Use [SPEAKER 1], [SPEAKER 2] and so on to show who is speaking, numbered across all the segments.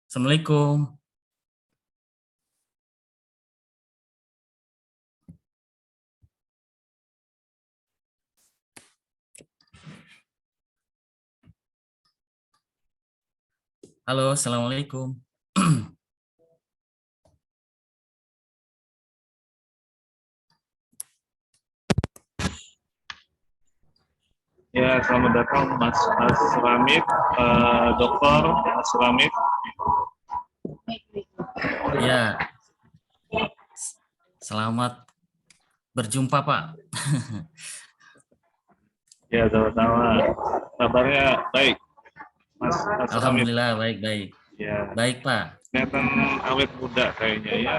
[SPEAKER 1] Assalamualaikum. Halo, Assalamualaikum.
[SPEAKER 2] Ya, selamat datang Mas Ramid, Dokter Mas Ramid.
[SPEAKER 1] Ya, selamat berjumpa Pak.
[SPEAKER 2] Ya, sama-sama. Kabarnya baik, Mas Ramid.
[SPEAKER 1] Alhamdulillah baik-baik.
[SPEAKER 2] Ya,
[SPEAKER 1] Baik Pak.
[SPEAKER 2] kelihatan awet muda kayaknya ya.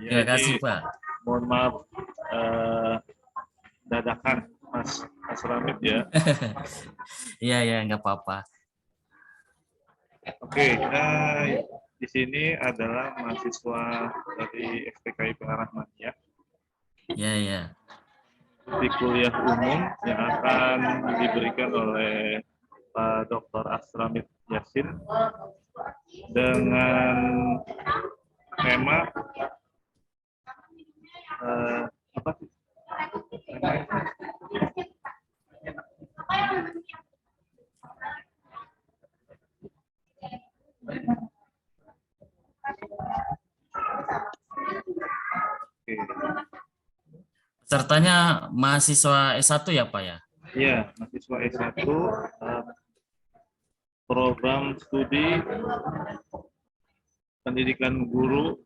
[SPEAKER 1] Terima kasih Pak.
[SPEAKER 2] Mohon maaf dadakan Mas Ramid ya.
[SPEAKER 1] Iya, nggak apa-apa.
[SPEAKER 2] Oke, di sini adalah mahasiswa dari FPKIP Rahmaniyah
[SPEAKER 1] Ya.
[SPEAKER 2] di kuliah umum yang akan diberikan oleh Pak Dr. Asramid Yasin dengan tema apa sih? Oke.
[SPEAKER 1] Pesertanya mahasiswa S1 ya Pak ya?
[SPEAKER 2] Ya, mahasiswa S1 program studi pendidikan guru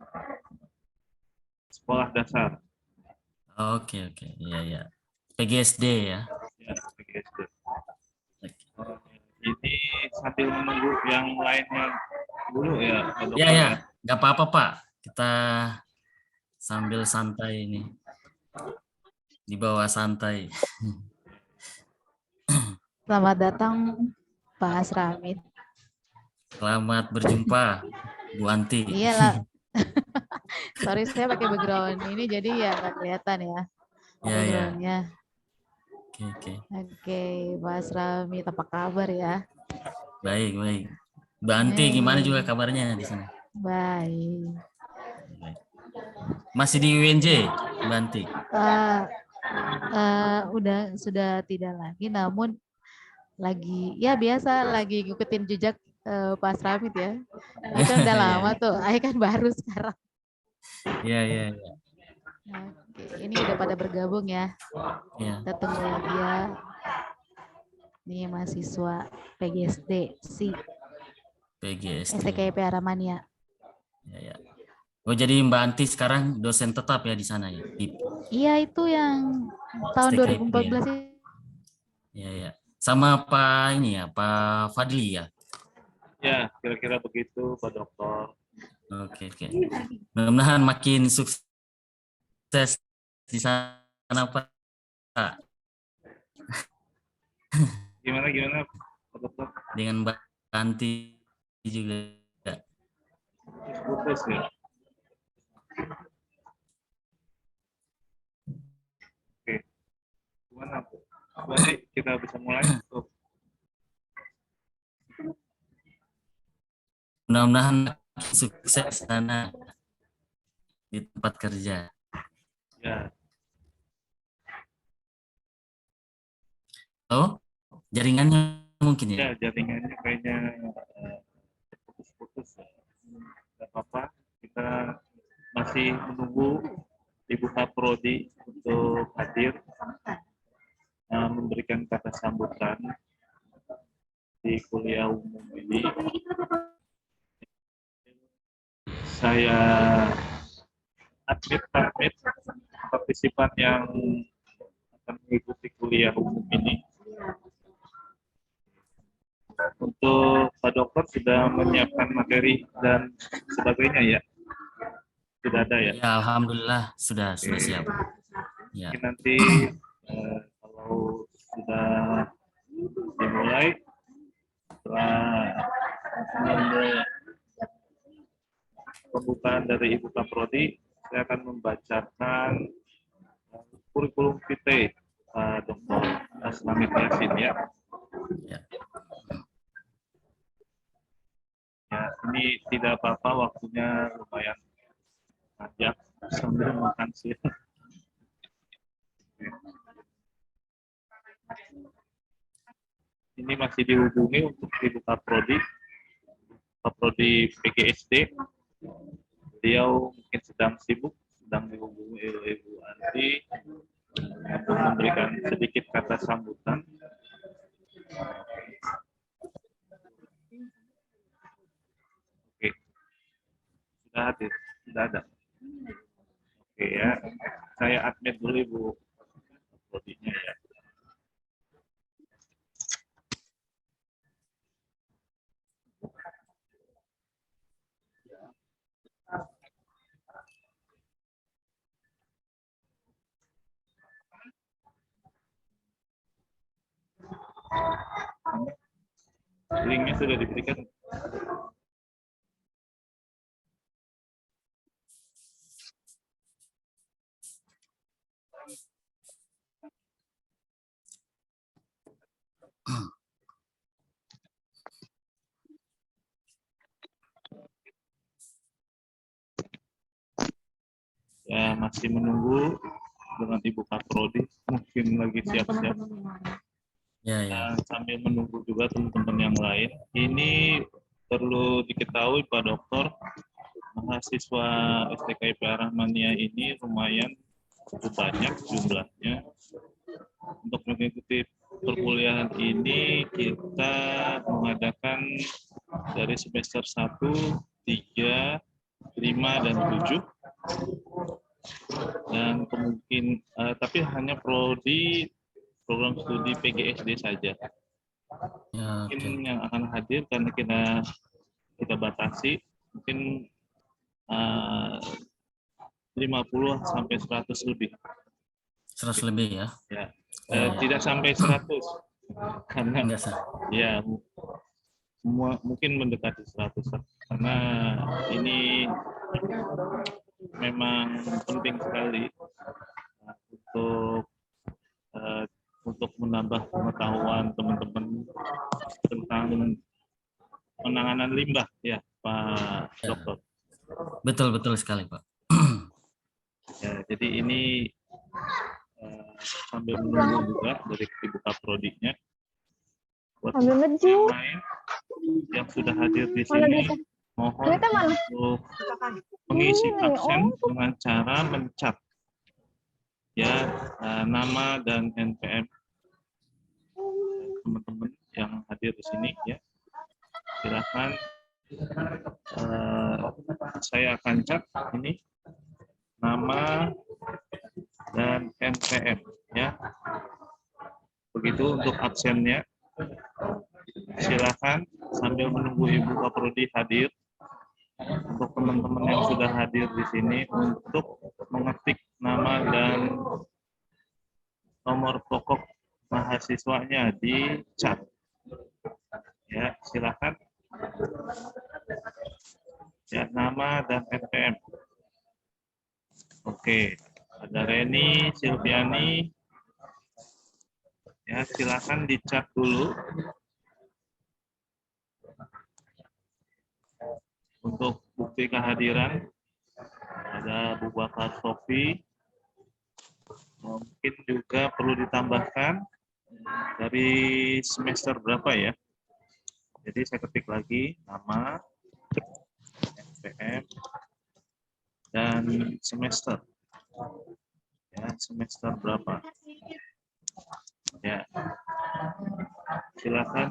[SPEAKER 2] sekolah dasar.
[SPEAKER 1] Oke, oke. Iya, iya. PGSD ya.
[SPEAKER 2] Ya, PGSD. Ini sambil menunggu yang lainnya dulu ya, Pak
[SPEAKER 1] Iya,
[SPEAKER 2] Dokter
[SPEAKER 1] iya.
[SPEAKER 2] ya.
[SPEAKER 1] Nggak apa-apa, Pak. Kita sambil santai ini. Di bawah santai.
[SPEAKER 3] Selamat datang Pak Asramid.
[SPEAKER 1] Selamat berjumpa, Bu Anti.
[SPEAKER 3] Iyalah. Sorry saya pakai background ini jadi ya nggak kelihatan ya
[SPEAKER 1] Iya, iya.
[SPEAKER 3] backgroundnya.
[SPEAKER 1] Oke, oke.
[SPEAKER 3] Oke, Pak Asramid apa kabar ya?
[SPEAKER 1] Baik, baik. Mbak Anti gimana juga kabarnya di sana?
[SPEAKER 3] Baik.
[SPEAKER 1] Baik. Masih di UNJ, Mbak Anti?
[SPEAKER 3] Udah sudah tidak lagi, namun lagi ya biasa lagi ngikutin jejak Pak Asramid ya. Ini kan udah
[SPEAKER 1] Iya,
[SPEAKER 3] lama
[SPEAKER 1] iya.
[SPEAKER 3] tuh, Ayah kan baru sekarang.
[SPEAKER 1] Iya, iya, iya.
[SPEAKER 3] Oke, ini udah pada bergabung ya.
[SPEAKER 1] Iya.
[SPEAKER 3] Kita tunggu lagi ya. Ini mahasiswa PGSD si
[SPEAKER 1] PGSD.
[SPEAKER 3] STKIP Aramania.
[SPEAKER 1] Ya, ya. Oh, jadi Mbak Anti sekarang dosen tetap ya di sana ya? Di
[SPEAKER 3] Iya itu yang tahun
[SPEAKER 1] STKIP ya?
[SPEAKER 3] 2014 sih.
[SPEAKER 1] Ya, ya. Sama Pak ini ya, Pak Fadli ya?
[SPEAKER 2] Ya, kira-kira begitu Pak Dokter.
[SPEAKER 1] Oke, oke. Mudah-mudahan makin sukses di sana, Pak.
[SPEAKER 2] Gimana Pak Dokter?
[SPEAKER 1] Dengan Mbak Anti juga.
[SPEAKER 2] Putus ya. Oke. Gimana? Berarti kita bisa mulai untuk
[SPEAKER 1] Mudah-mudahan makin sukses di sana di tempat kerja.
[SPEAKER 2] ya.
[SPEAKER 1] Oh, jaringannya mungkin ya?
[SPEAKER 2] Ya, jaringannya kayaknya putus-putus. Tidak apa-apa. Kita masih menunggu Ibu Kaprodi untuk hadir memberikan kata sambutan di kuliah umum ini. Saya admit partisipan yang akan mengikuti kuliah umum ini. Untuk Pak Dokter sudah menyiapkan materi dan sebagainya ya? Sudah ada ya?
[SPEAKER 1] Ya, alhamdulillah sudah siap. Ya.
[SPEAKER 2] Mungkin nanti kalau sudah dimulai setelah pembukaan dari Ibu Kaprodi, saya akan membacakan kurikulum vitae Dr. Asramid Yassin ya.
[SPEAKER 1] Ya.
[SPEAKER 2] Ya, ini tidak apa-apa, waktunya lumayan panjang sambil makan siang. Ini masih dihubungi untuk Ibu Kaprodi PGSD. Beliau mungkin sedang sibuk, sedang dihubungi oleh Ibu Anti untuk memberikan sedikit kata sambutan. Oke, sudah hadir, sudah ada. Oke ya, saya admit dulu Ibu Kaprodinya ya. Linknya sudah diberikan. Ya, masih menunggu dengan Ibu Kaprodi, mungkin lagi siap-siap.
[SPEAKER 1] Ya, ya.
[SPEAKER 2] Dan sambil menunggu juga teman-teman yang lain. Ini perlu diketahui Pak Dokter, mahasiswa STKIP Arahmania ini lumayan cukup banyak jumlahnya untuk mengikuti perkuliahan ini kita mengadakan dari semester 1, 3, 5, dan 7. Dan tapi hanya prodi program studi PGSD saja.
[SPEAKER 1] Ya,
[SPEAKER 2] Mungkin
[SPEAKER 1] oke.
[SPEAKER 2] yang akan hadir karena kita batasi mungkin 50 sampai 100 lebih.
[SPEAKER 1] 100 lebih ya.
[SPEAKER 2] Ya,
[SPEAKER 1] Ya, ya.
[SPEAKER 2] tidak sampai 100 karena
[SPEAKER 1] Enggak sah.
[SPEAKER 2] ya mungkin mendekati 100 karena ini memang penting sekali untuk menambah pengetahuan teman-teman tentang penanganan limbah ya Pak
[SPEAKER 1] Ya.
[SPEAKER 2] Dokter.
[SPEAKER 1] Betul sekali, Pak.
[SPEAKER 2] Ya, jadi ini sambil menunggu juga dari dibuka prodinya. Buat yang lain yang sudah hadir di sini, mohon untuk mengisi absen dengan cara mencat ya nama dan NPM teman-teman yang hadir di sini ya. Silakan saya akan cat ini nama dan NPM ya. Begitu untuk absennya. Silakan sambil menunggu Ibu Kaprodi hadir. Untuk teman-teman yang sudah hadir di sini untuk mengetik nama dan nomor pokok mahasiswanya di chat. Ya, silakan. Ya, nama dan NPM. Oke, ada Reni, Silviani. Ya, silakan dicat dulu. Untuk bukti kehadiran ada Bu Bakar Sofi. Mungkin juga perlu ditambahkan dari semester berapa ya. Jadi saya ketik lagi nama, NPM, dan semester. Ya, semester berapa. Ya, silakan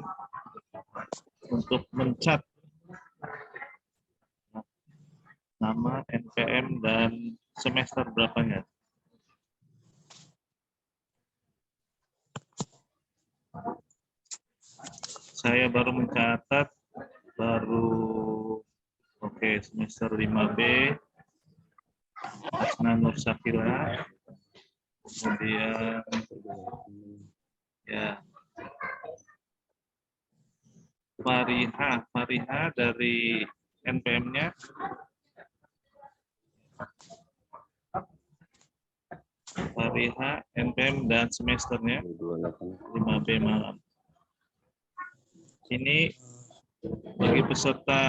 [SPEAKER 2] untuk mencat nama, NPM, dan semester berapanya. Saya baru mencatat, oke, semester 5B, Asna Nur Syakila, kemudian ya Fariha dari NPM-nya. Fariha, NPM, dan semesternya 5B malam. Ini bagi peserta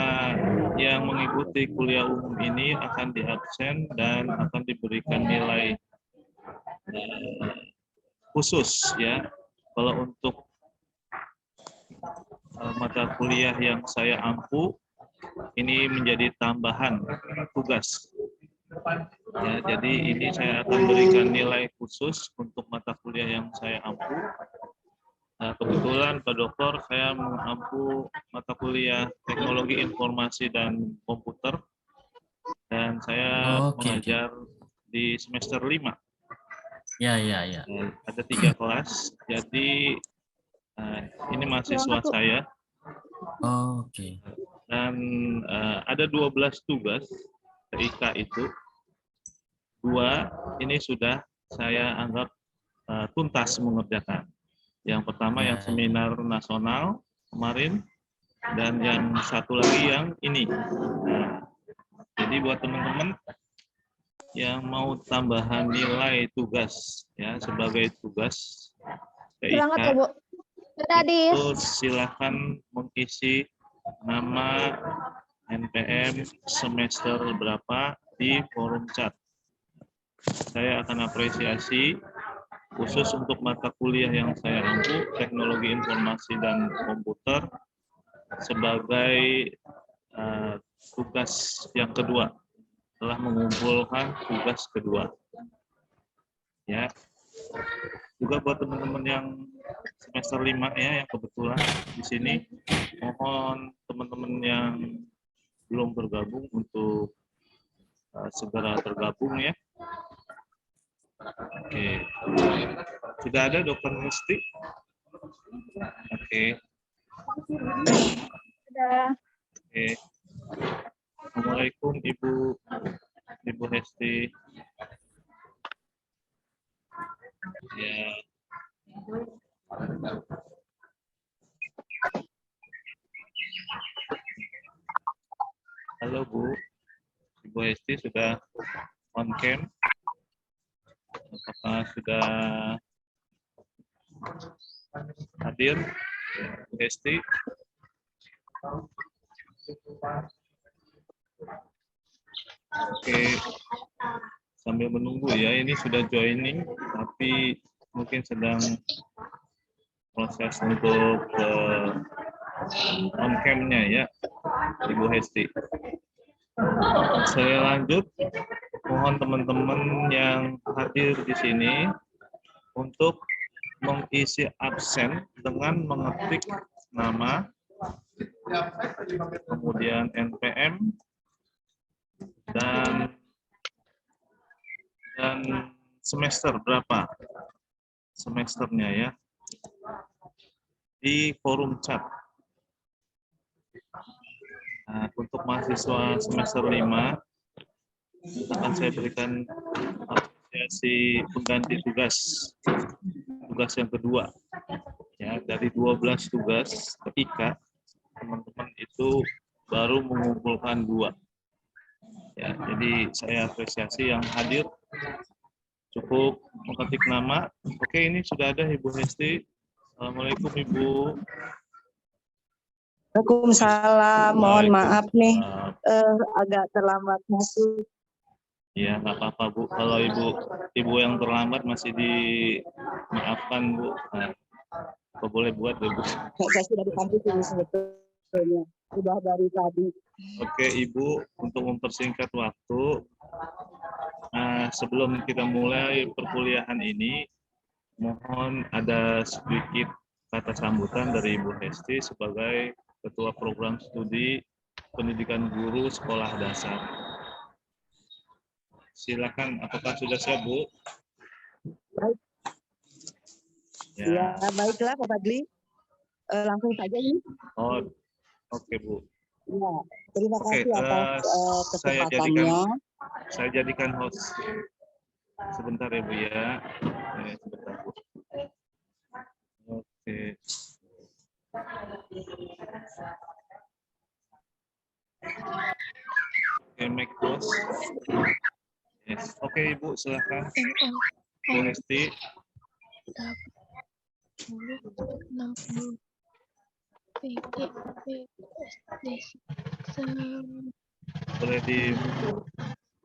[SPEAKER 2] yang mengikuti kuliah umum ini akan diabsen dan akan diberikan nilai khusus ya. Kalau untuk mata kuliah yang saya ampu, ini menjadi tambahan tugas. Ya, jadi ini saya akan berikan nilai khusus untuk mata kuliah yang saya ampu. Nah, kebetulan Pak Dokter saya mengampu mata kuliah Teknologi Informasi dan Komputer dan saya mengajar di semester 5.
[SPEAKER 1] Ya.
[SPEAKER 2] Ada 3 kelas, jadi ini mahasiswa saya.
[SPEAKER 1] Oke.
[SPEAKER 2] Dan ada 12 tugas TIK itu. 2 ini sudah saya anggap tuntas mengerjakan. Yang pertama yang seminar nasional kemarin, dan yang satu lagi yang ini. Nah, jadi buat teman-teman yang mau tambahan nilai tugas ya sebagai tugas TIK, itu silakan mengisi nama, NPM, semester berapa di forum chat. Saya akan apresiasi khusus untuk mata kuliah yang saya ampu, Teknologi Informasi dan Komputer, sebagai tugas yang kedua, telah mengumpulkan tugas kedua. Ya, juga buat teman-teman yang semester 5 ya yang kebetulan di sini. Mohon teman-teman yang belum bergabung untuk segera bergabung ya. Oke. Sudah ada Dokter Hesti? Oke. Oke. Assalamualaikum Ibu Hesti. Ya. Halo Bu, Ibu Hesti sudah on cam? Apakah sudah hadir Bu Hesti? Oke, sambil menunggu ya, ini sudah joining, tapi mungkin sedang proses untuk on cam-nya ya, Ibu Hesti. Saya lanjut, mohon teman-teman yang hadir di sini untuk mengisi absen dengan mengetik nama, kemudian NPM, dan semester berapa semesternya ya, di forum chat. Nah, untuk mahasiswa semester 5 akan saya berikan apresiasi pengganti tugas yang kedua ya, dari 12 tugas ketika teman-teman itu baru mengumpulkan 2 ya. Jadi saya apresiasi yang hadir cukup mengetik nama. Oke, ini sudah ada Ibu Hesti. Assalamualaikum Ibu.
[SPEAKER 4] Waalaikumsalam, mohon maaf nih
[SPEAKER 2] Waalaikumsalam.
[SPEAKER 4] agak terlambat masuk.
[SPEAKER 2] Ya, nggak apa-apa Bu. Kalau ibu yang terlambat masih dimaafkan Bu. Nah, apa boleh buat deh Bu.
[SPEAKER 4] Saya sudah di kampus ini sebetulnya, sudah dari tadi.
[SPEAKER 2] Oke Ibu, untuk mempersingkat waktu, sebelum kita mulai perkuliahan ini, mohon ada sedikit kata sambutan dari Ibu Hesti sebagai Ketua Program Studi Pendidikan Guru Sekolah Dasar. Silakan, apakah sudah siap Bu?
[SPEAKER 4] Baik.
[SPEAKER 2] Ya.
[SPEAKER 4] Ya, baiklah Pak Fadli. Langsung saja ini.
[SPEAKER 2] Oh, oke Bu.
[SPEAKER 4] Ya, terima
[SPEAKER 2] Oke,
[SPEAKER 4] kasih atas kesempatannya.
[SPEAKER 2] Saya jadikan host. Sebentar ya Bu ya. Sebentar Bu. Oke. Oke, make host. Yes. Oke Ibu, silakan. Bu Hesti.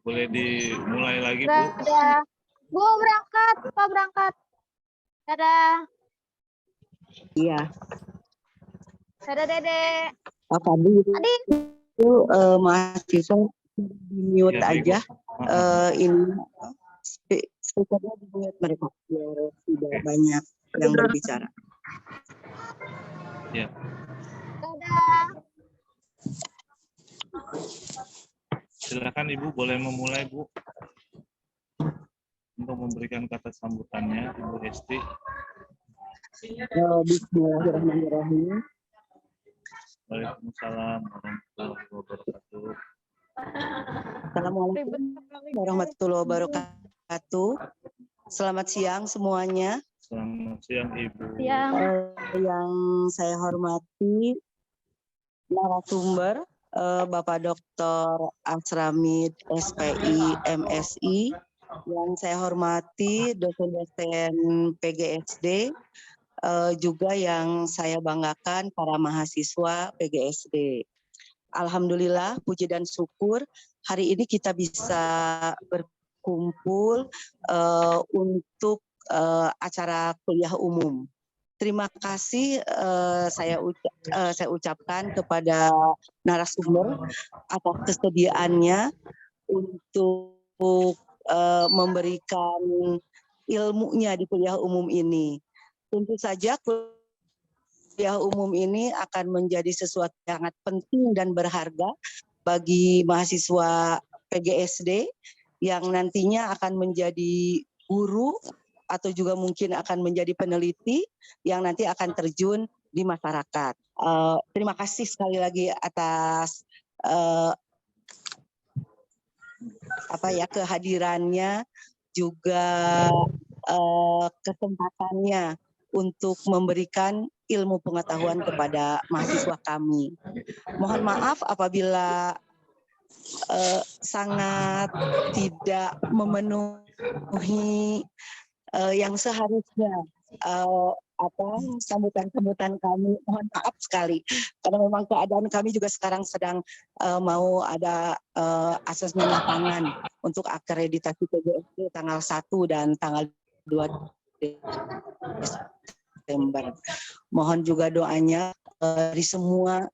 [SPEAKER 2] Boleh dimulai lagi Bu.
[SPEAKER 5] Dadah. Bu berangkat, Pak berangkat. Dadah.
[SPEAKER 4] Iya,
[SPEAKER 5] Dadah Dede.
[SPEAKER 4] Pak Fadli
[SPEAKER 5] Adi.
[SPEAKER 4] itu mahasiswa di mute
[SPEAKER 2] Ya,
[SPEAKER 4] aja.
[SPEAKER 2] Ibu.
[SPEAKER 4] Ini speakernya di mute mereka biar tidak banyak yang berbicara.
[SPEAKER 2] Ya.
[SPEAKER 5] Dadah.
[SPEAKER 2] Silakan Ibu, boleh memulai Bu untuk memberikan kata sambutannya Ibu Hesti.
[SPEAKER 4] Bismillahirrahmanirrahim.
[SPEAKER 2] Waalaikumsalam warahmatullahi wabarakatuh.
[SPEAKER 4] Assalamualaikum warahmatullahi wabarakatuh. Selamat siang semuanya.
[SPEAKER 2] Selamat siang Ibu.
[SPEAKER 5] Siang.
[SPEAKER 4] Yang saya hormati narasumber Bapak Dr. Asramid SPI MSI. Yang saya hormati dosen-dosen PGSD, juga yang saya banggakan para mahasiswa PGSD. Alhamdulillah, puji dan syukur hari ini kita bisa berkumpul untuk acara kuliah umum. Terima kasih saya ucapkan kepada narasumber atas kesediaannya untuk memberikan ilmunya di kuliah umum ini. tentu saja kuliah umum ini akan menjadi sesuatu yang sangat penting dan berharga bagi mahasiswa PGSD yang nantinya akan menjadi guru atau juga mungkin akan menjadi peneliti yang nanti akan terjun di masyarakat. Terima kasih sekali lagi atas kehadirannya, juga kesempatannya untuk memberikan ilmu pengetahuan kepada mahasiswa kami. Mohon maaf apabila sangat tidak memenuhi yang seharusnya sambutan-sambutan kami. Mohon maaf sekali karena memang keadaan kami juga sekarang sedang mau ada asesmen lapangan untuk akreditasi PGSD tanggal 1 dan tanggal 2 Desember. Mohon juga doanya dari semua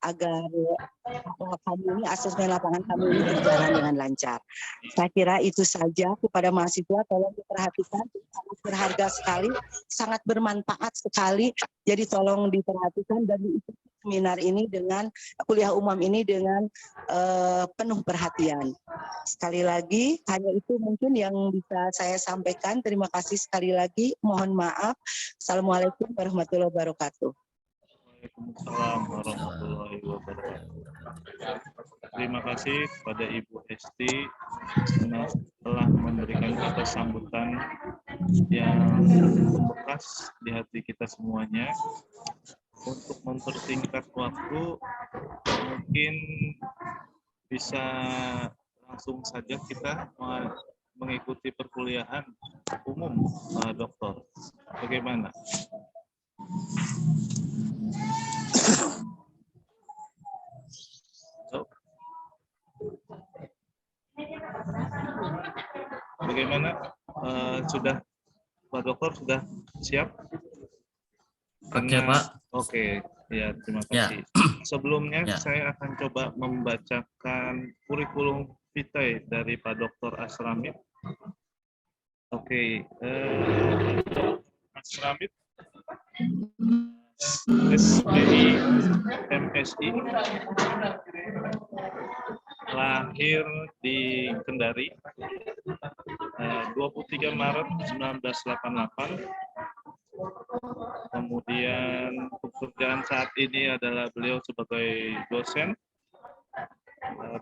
[SPEAKER 4] agar kami ini asesmen lapangan kami ini berjalan dengan lancar. Saya kira itu saja kepada mahasiswa, tolong diperhatikan, sangat berharga sekali, sangat bermanfaat sekali. Jadi tolong diperhatikan dan diikuti seminar ini dengan kuliah umum ini dengan penuh perhatian. Sekali lagi, hanya itu mungkin yang bisa saya sampaikan. Terima kasih sekali lagi. Mohon maaf. Assalamualaikum warahmatullahi wabarakatuh.
[SPEAKER 2] Waalaikumsalam warahmatullahi wabarakatuh. Terima kasih kepada Ibu Esti telah memberikan kata sambutan yang membekas di hati kita semuanya. Untuk mempersingkat waktu, mungkin bisa langsung saja kita mengikuti perkuliahan umum, Dokter. Bagaimana? Bagaimana? Sudah, Pak Dokter sudah siap?
[SPEAKER 1] Oke, Pak.
[SPEAKER 2] Oke, ya terima kasih. Sebelumnya saya akan coba membacakan kurikulum vitae dari Pak Dokter Asramid. Oke, Asramid SPI MSI, lahir di Kendari 23 Maret 1988. Kemudian pekerjaan saat ini adalah beliau sebagai dosen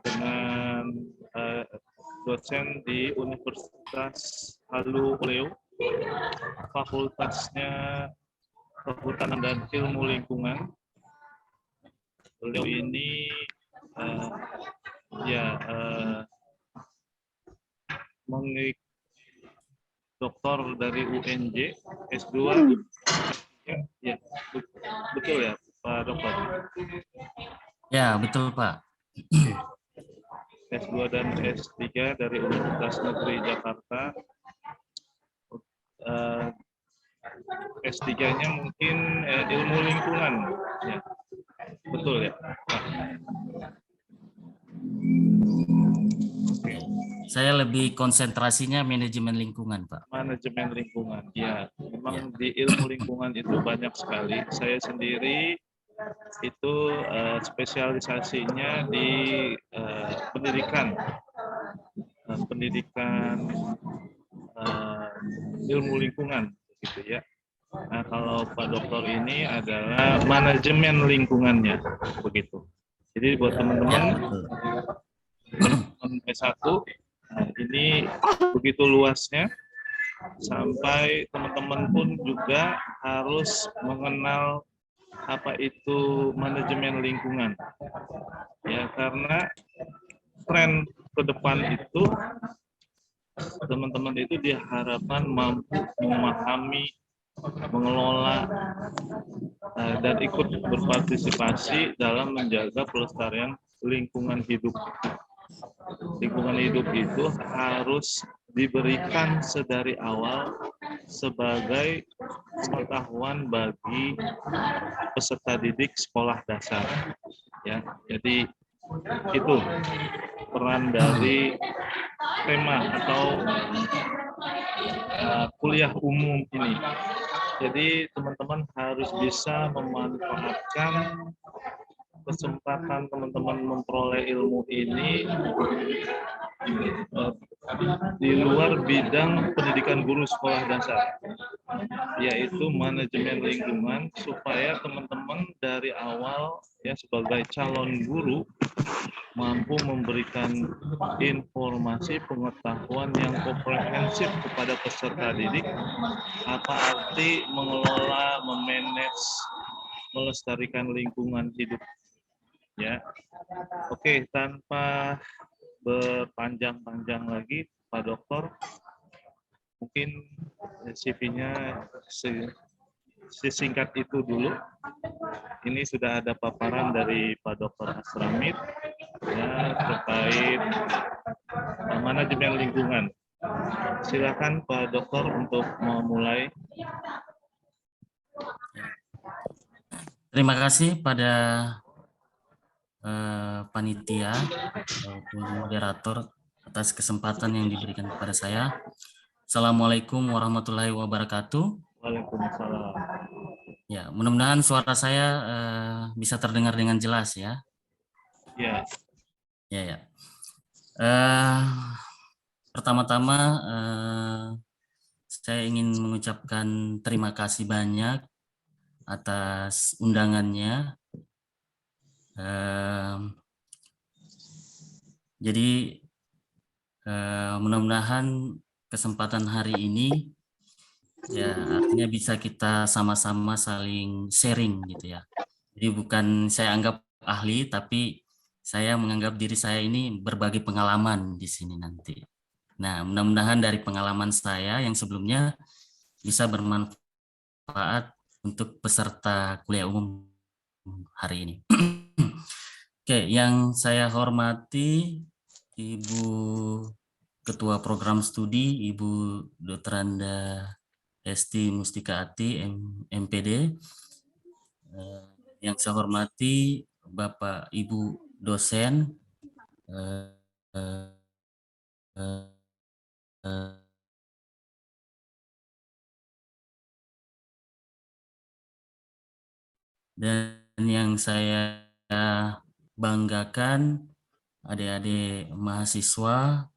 [SPEAKER 2] dengan dosen di Universitas Haluoleo, fakultasnya Kehutanan dan Ilmu Lingkungan. Beliau ini doktor dari UNJ, S2. Ya, betul ya, Pak Dokter?
[SPEAKER 1] Ya, betul, Pak.
[SPEAKER 2] S2 dan S3 dari Universitas Negeri Jakarta. S3-nya mungkin ilmu lingkungan. Ya. Betul ya, Pak? Oke.
[SPEAKER 1] Saya lebih konsentrasinya manajemen lingkungan, Pak.
[SPEAKER 2] Manajemen lingkungan, ya. Memang di ilmu lingkungan itu banyak sekali. Saya sendiri itu spesialisasinya di pendidikan ilmu lingkungan, gitu ya. Nah, kalau Pak Dokter ini adalah manajemen lingkungannya, begitu. Jadi buat teman-teman S1, ini begitu luasnya, sampai teman-teman pun juga harus mengenal apa itu manajemen lingkungan. Ya, karena tren ke depan itu teman-teman itu diharapkan mampu memahami, mengelola, dan ikut berpartisipasi dalam menjaga pelestarian lingkungan hidup. Lingkungan hidup itu harus diberikan sedari awal sebagai pengetahuan bagi peserta didik sekolah dasar. Ya, jadi itu peran dari tema atau kuliah umum ini. Jadi teman-teman harus bisa memanfaatkan kesempatan teman-teman memperoleh ilmu ini di luar bidang pendidikan guru sekolah dasar, yaitu manajemen lingkungan, supaya teman-teman dari awal ya sebagai calon guru mampu memberikan informasi pengetahuan yang komprehensif kepada peserta didik, apa arti mengelola, memanage, melestarikan lingkungan hidup. Ya, oke, tanpa berpanjang-panjang lagi, Pak Dokter, mungkin CV-nya sesingkat itu dulu. Ini sudah ada paparan dari Pak Dokter Asramid ya, terkait manajemen lingkungan. Silakan Pak Dokter untuk memulai.
[SPEAKER 1] Terima kasih pada panitia ataupun moderator atas kesempatan yang diberikan kepada saya. Assalamualaikum warahmatullahi wabarakatuh.
[SPEAKER 2] Waalaikumsalam.
[SPEAKER 1] Ya, mudah-mudahan suara saya bisa terdengar dengan jelas ya.
[SPEAKER 2] Ya.
[SPEAKER 1] Ya. Pertama-tama saya ingin mengucapkan terima kasih banyak atas undangannya. Jadi mudah-mudahan kesempatan hari ini ya artinya bisa kita sama-sama saling sharing gitu ya. Jadi bukan saya anggap ahli, tapi saya menganggap diri saya ini berbagi pengalaman di sini nanti. Nah, mudah-mudahan dari pengalaman saya yang sebelumnya bisa bermanfaat untuk peserta kuliah umum hari ini. Oke, yang saya hormati Ibu Ketua Program Studi, Ibu Dr. Anda Esti Mustika Ati, MPD. Yang saya hormati Bapak Ibu dosen, dan yang saya banggakan adik-adik mahasiswa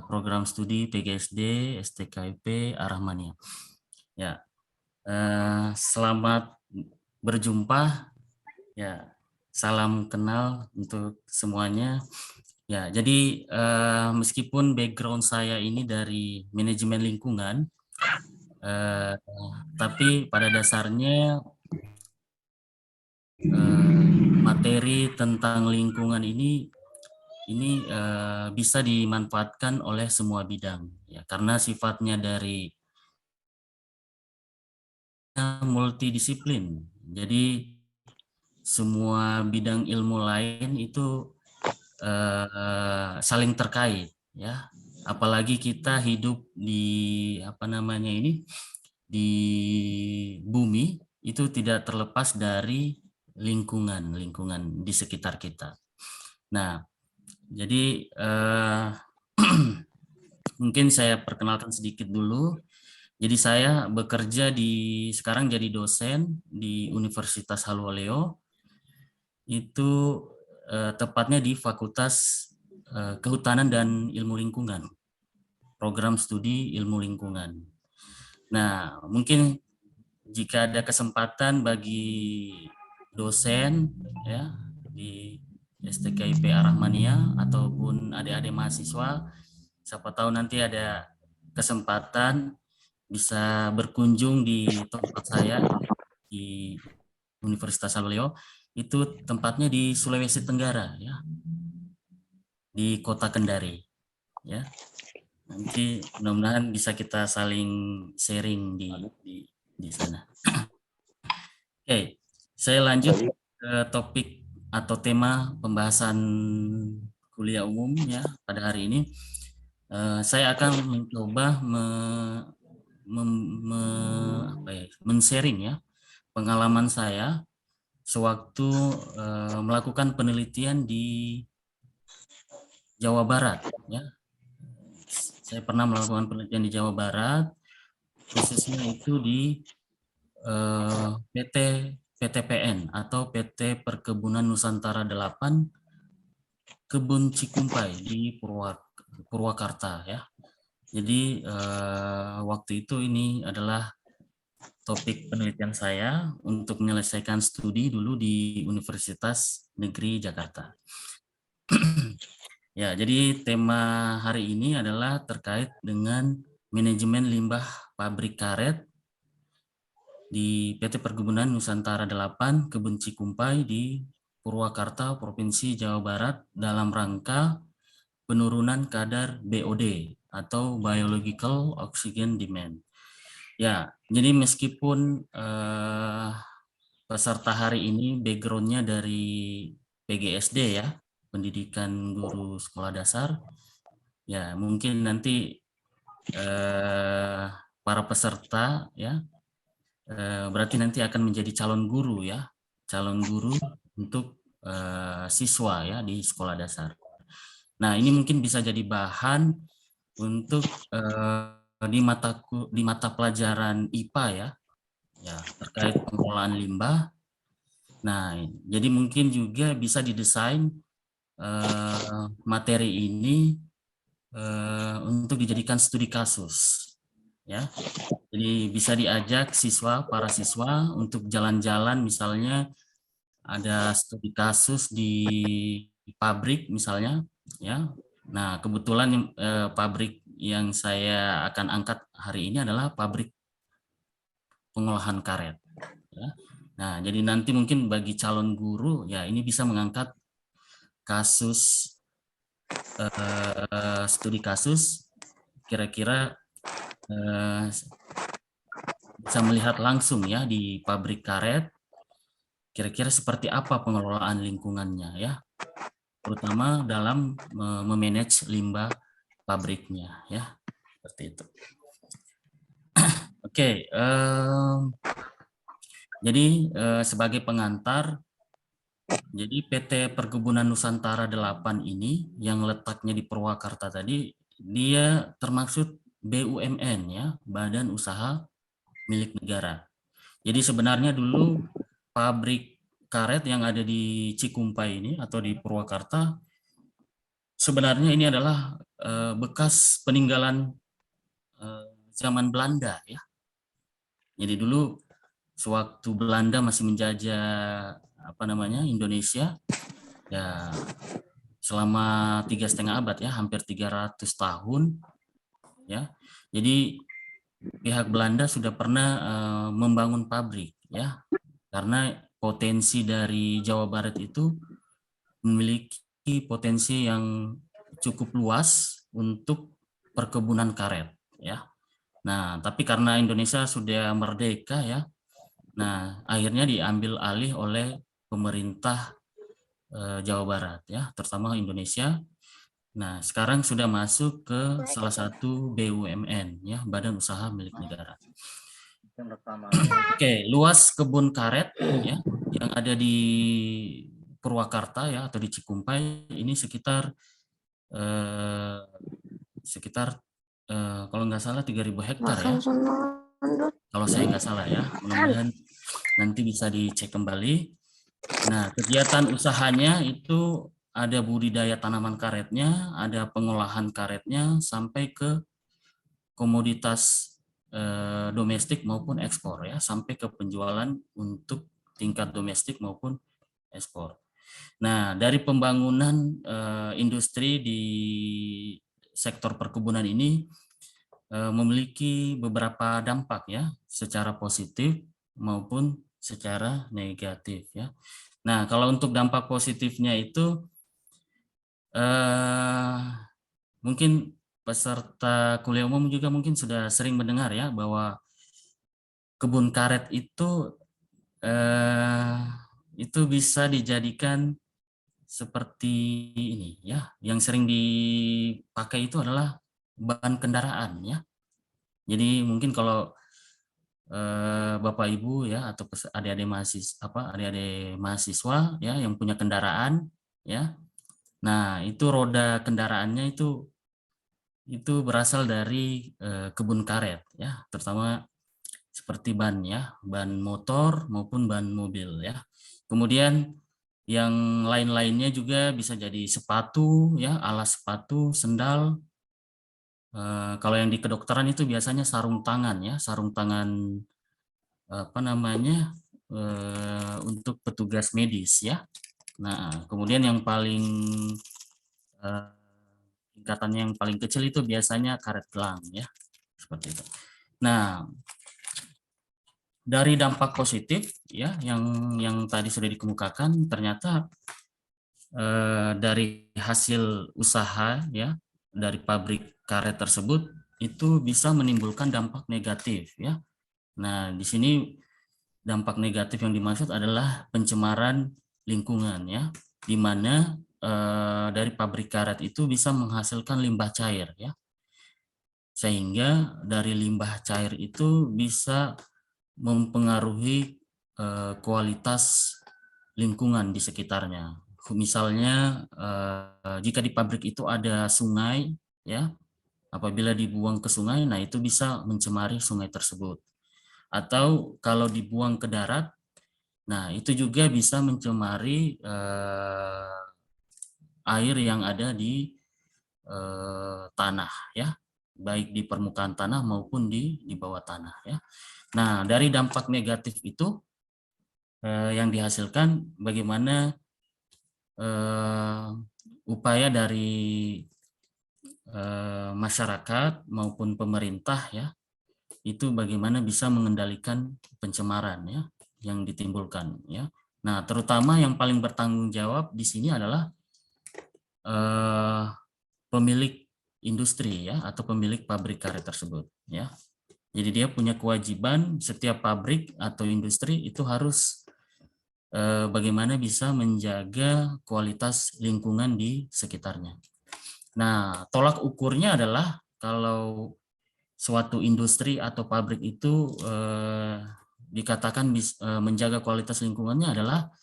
[SPEAKER 1] program studi PGSD, STKIP, Ar-Rahmaniyah. Ya, selamat berjumpa. Ya, salam kenal untuk semuanya. Ya, jadi meskipun background saya ini dari manajemen lingkungan, tapi pada dasarnya materi tentang lingkungan ini bisa dimanfaatkan oleh semua bidang ya, karena sifatnya dari multidisiplin. Jadi semua bidang ilmu lain itu saling terkait ya. Apalagi kita hidup di di bumi, itu tidak terlepas dari lingkungan di sekitar kita. Nah, jadi mungkin saya perkenalkan sedikit dulu. Jadi saya bekerja sekarang jadi dosen di Universitas Haluoleo, itu tepatnya di Fakultas Kehutanan dan Ilmu Lingkungan, program studi ilmu lingkungan. Nah, mungkin jika ada kesempatan bagi dosen ya di STKIP Ar-Rahmaniyah ataupun adik-adik mahasiswa, siapa tahu nanti ada kesempatan bisa berkunjung di tempat saya di Universitas Haluoleo. Itu tempatnya di Sulawesi Tenggara ya, di Kota Kendari ya. Nanti mudah-mudahan bisa kita saling sharing di sana. Oke, saya lanjut ke topik atau tema pembahasan kuliah umum ya pada hari ini. Saya akan mencoba men-sharing ya pengalaman saya sewaktu melakukan penelitian di Jawa Barat ya. Saya pernah melakukan penelitian di Jawa Barat, khususnya itu di PT PTPN atau PT Perkebunan Nusantara 8 Kebun Cikumpai di Purwakarta ya. Jadi waktu itu ini adalah topik penelitian saya untuk menyelesaikan studi dulu di Universitas Negeri Jakarta. Ya, jadi tema hari ini adalah terkait dengan manajemen limbah pabrik karet di PT Perkebunan Nusantara 8 Kebun Cikumpai di Purwakarta, Provinsi Jawa Barat dalam rangka penurunan kadar BOD atau Biological Oxygen Demand. Ya, jadi meskipun peserta hari ini background-nya dari PGSD ya, pendidikan guru sekolah dasar, ya mungkin nanti para peserta ya berarti nanti akan menjadi calon guru ya, calon guru untuk siswa ya di sekolah dasar. Nah, ini mungkin bisa jadi bahan untuk di mata pelajaran IPA ya terkait pengelolaan limbah. Nah, jadi mungkin juga bisa didesain materi ini untuk dijadikan studi kasus ya. Jadi bisa diajak para siswa untuk jalan-jalan, misalnya ada studi kasus di pabrik misalnya ya. Nah, kebetulan pabrik yang saya akan angkat hari ini adalah pabrik pengolahan karet ya. Nah, jadi nanti mungkin bagi calon guru ya ini bisa mengangkat kasus studi kasus, kira-kira bisa melihat langsung ya di pabrik karet, kira-kira seperti apa pengelolaan lingkungannya ya, terutama dalam memanage limbah pabriknya ya, seperti itu. Oke, jadi sebagai pengantar, jadi PT Perkebunan Nusantara 8 ini yang letaknya di Purwakarta tadi, dia termaksud BUMN ya, Badan Usaha Milik Negara. Jadi sebenarnya dulu pabrik karet yang ada di Cikumpai ini atau di Purwakarta, sebenarnya ini adalah bekas peninggalan zaman Belanda ya. Jadi dulu sewaktu Belanda masih menjajah Indonesia ya selama 3,5 abad ya, hampir 300 tahun ya. Jadi pihak Belanda sudah pernah membangun pabrik ya, karena potensi dari Jawa Barat itu memiliki potensi yang cukup luas untuk perkebunan karet ya. Nah, tapi karena Indonesia sudah merdeka ya, nah akhirnya diambil alih oleh pemerintah Jawa Barat ya, terutama Indonesia. Nah, sekarang sudah masuk ke salah satu BUMN ya, Badan Usaha Milik Negara. Oke, luas kebun karet ya yang ada di Purwakarta ya atau di Cikumpai ini sekitar kalau nggak salah 3.000 hektar ya. Kalau saya nggak salah ya, mudah-mudahan nanti bisa dicek kembali. Nah, kegiatan usahanya itu ada budidaya tanaman karetnya, ada pengolahan karetnya, sampai ke komoditas domestik maupun ekspor ya, sampai ke penjualan untuk tingkat domestik maupun ekspor. Nah, dari pembangunan industri di sektor perkebunan ini memiliki beberapa dampak ya, secara positif maupun secara negatif ya. Nah, kalau untuk dampak positifnya itu mungkin peserta kuliah umum juga mungkin sudah sering mendengar ya bahwa kebun karet itu bisa dijadikan seperti ini ya. Yang sering dipakai itu adalah bahan kendaraan ya. Jadi mungkin kalau Bapak Ibu ya atau adik-adik mahasiswa ya yang punya kendaraan ya. Nah, itu roda kendaraannya itu berasal dari kebun karet ya, terutama seperti ban ya, ban motor maupun ban mobil ya. Kemudian yang lain-lainnya juga bisa jadi sepatu ya, alas sepatu, sendal. Kalau yang di kedokteran itu biasanya sarung tangan ya, sarung tangan apa namanya untuk petugas medis ya. Nah, kemudian yang paling tingkatannya yang paling kecil itu biasanya karet gelang ya, seperti itu. Nah, dari dampak positif ya yang tadi sudah dikemukakan, ternyata dari hasil usaha ya dari pabrik karet tersebut itu bisa menimbulkan dampak negatif ya. Nah, di sini dampak negatif yang dimaksud adalah pencemaran lingkungan ya, di mana dari pabrik karet itu bisa menghasilkan limbah cair ya, sehingga dari limbah cair itu bisa mempengaruhi kualitas lingkungan di sekitarnya. Misalnya jika di pabrik itu ada sungai ya, apabila dibuang ke sungai, nah itu bisa mencemari sungai tersebut. Atau kalau dibuang ke darat, nah itu juga bisa mencemari air yang ada di tanah ya, baik di permukaan tanah maupun di bawah tanah ya. Nah, dari dampak negatif itu yang dihasilkan bagaimana upaya dari masyarakat maupun pemerintah ya, itu bagaimana bisa mengendalikan pencemaran ya yang ditimbulkan ya. Nah, terutama yang paling bertanggung jawab di sini adalah pemilik industri ya, atau pemilik pabrik karet tersebut ya. Jadi dia punya kewajiban, setiap pabrik atau industri itu harus bagaimana bisa menjaga kualitas lingkungan di sekitarnya. Nah, tolak ukurnya adalah kalau suatu industri atau pabrik itu dikatakan menjaga kualitas lingkungannya adalah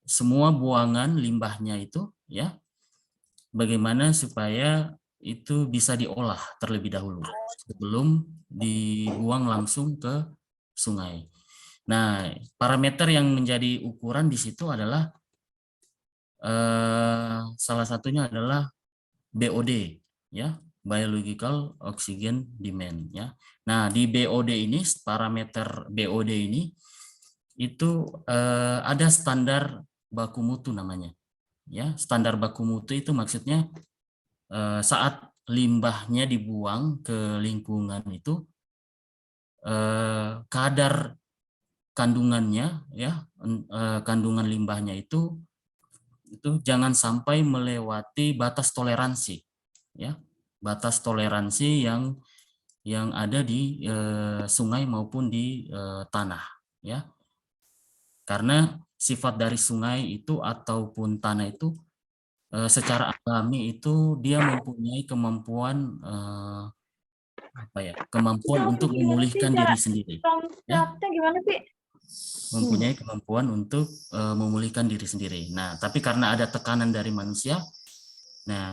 [SPEAKER 1] semua buangan limbahnya itu ya, bagaimana supaya itu bisa diolah terlebih dahulu sebelum dibuang langsung ke sungai. Nah, parameter yang menjadi ukuran di situ adalah salah satunya adalah BOD ya, biological oxygen demand ya. Nah, di BOD ini, parameter BOD ini itu ada standar baku mutu namanya ya. Standar baku mutu itu maksudnya saat limbahnya dibuang ke lingkungan itu kadar kandungannya ya, kandungan limbahnya itu jangan sampai melewati batas toleransi ya, batas toleransi yang ada di sungai maupun di tanah ya. Karena sifat dari sungai itu ataupun tanah itu secara alami itu dia mempunyai kemampuan kemampuan untuk memulihkan diri sendiri ya.
[SPEAKER 5] Gimana sih?
[SPEAKER 1] Mempunyai kemampuan untuk memulihkan diri sendiri. Nah, tapi karena ada tekanan dari manusia, nah